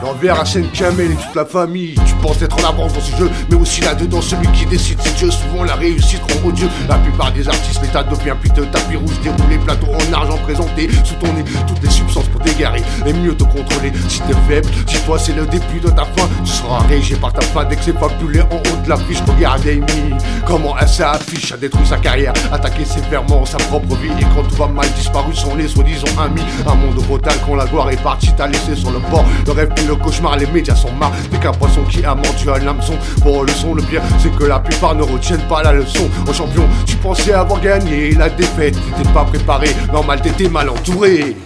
L'envers à scène Kamel et toute la famille. Tu penses être en avance dans ce jeu, mais aussi là-dedans celui qui décide c'est Dieu. Souvent la réussite rend odieux la plupart des artistes. L'état devient piteux, tapis rouge déroulé, plateau en argent présenté sous ton nez. Toutes les substances pour t'égarer et mieux te contrôler. Si t'es faible, dis-toi c'est le début de ta fin. Tu seras régé par ta fin dès que c'est fabulé en haut de l'affiche. Regarde Amy, comment elle s'affiche, a détruit sa carrière, attaqué sévèrement sa propre vie. Et quand tout va mal, disparu sont les soi-disant amis. Un monde brutal quand la gloire est partie, t'as laissé sur le bord. Le rêve puis le cauchemar, les médias sont marre. T'es qu'un poisson qui a mordu à l'hameçon. Pour le son, le pire, c'est que la plupart ne retiennent pas la leçon. Au champion, tu pensais avoir gagné la défaite, t'étais pas préparé, normal t'étais mal entouré.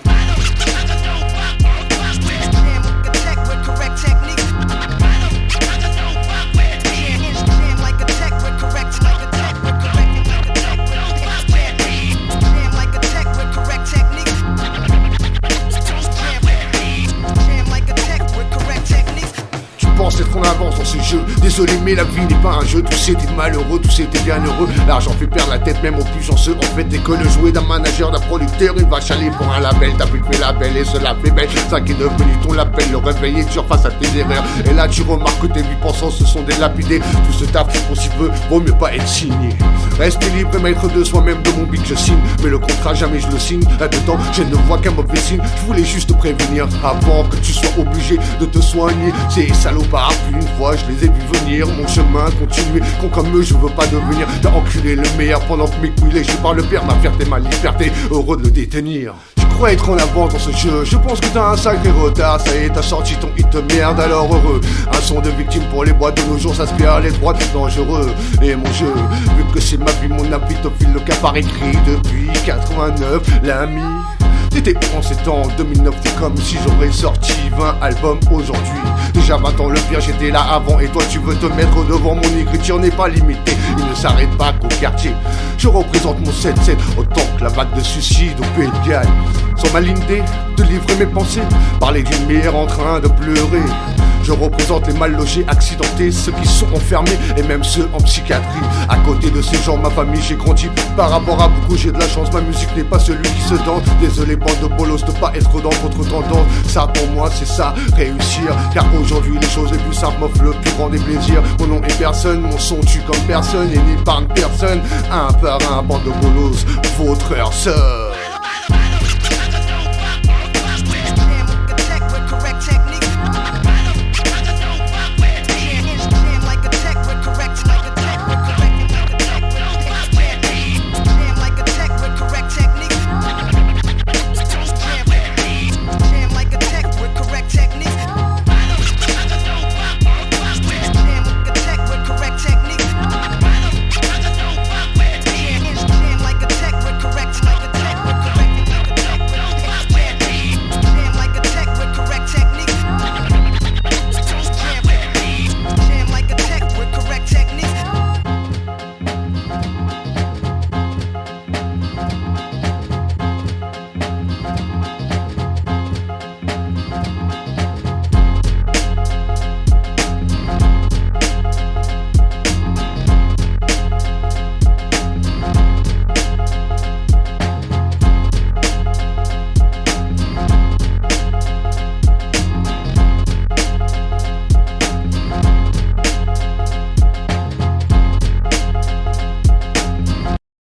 Être en avance dans ce jeu, désolé mais la vie n'est pas un jeu. Tous étaient malheureux, tous étaient bien heureux. L'argent fait perdre la tête même aux plus chanceux. En fait dès que le jouet d'un manager, d'un producteur, une vache aller pour un label. T'as pu tuer la belle et cela fait belle. Ça qui est devenu ton label, le réveil est dur face à tes erreurs. Et là tu remarques que tes vies pensants se sont délapidés. Tout ce taf pour si peu, vaut mieux pas être signé. Rester libre et maître de soi-même, de mon big je signe. Mais le contrat jamais je le signe. Là-dedans je ne vois qu'un mauvais signe. Je voulais juste te prévenir avant que tu sois obligé de te soigner. Ces salopards, puis une fois je les ai vus venir, mon chemin continuer. Con comme eux je veux pas devenir. T'as enculé le meilleur pendant que mes couilles lèchent par le père. Ma fierté, ma liberté, heureux de le détenir. Tu crois être en avance dans ce jeu, je pense que t'as un sacré retard. Ça y est t'as sorti ton hit de merde, alors heureux. Un son de victime pour les boîtes de nos jours, ça se fait à l'étroit, dangereux. Et mon jeu, vu que c'est ma vie, mon habit au fil le cas par écrit depuis 89, l'ami. T'étais en 7 ans, 2009, c'est comme si j'aurais sorti 20 albums aujourd'hui. Déjà 20 ans le pire, j'étais là avant. Et toi tu veux te mettre devant, mon écriture n'est pas limitée. Il ne s'arrête pas qu'au quartier. Je représente mon 7-7, autant que la vague de suicide au Pays de Galles. Sans ma ligne D, de livrer mes pensées, parler d'une mère en train de pleurer. Je représente les mal logés, accidentés, ceux qui sont enfermés et même ceux en psychiatrie. À côté de ces gens, ma famille, j'ai grandi. Par rapport à beaucoup, j'ai de la chance. Ma musique n'est pas celui qui se tente. Désolé, bande de bolos, de pas être dans votre tendance. Ça pour moi, c'est ça, réussir. Car aujourd'hui, les choses les plus simples m'offrent le plus grand des plaisirs. Mon nom est personne, mon son tue comme personne et n'épargne personne. Un par un, bande de bolos, votre heure seule.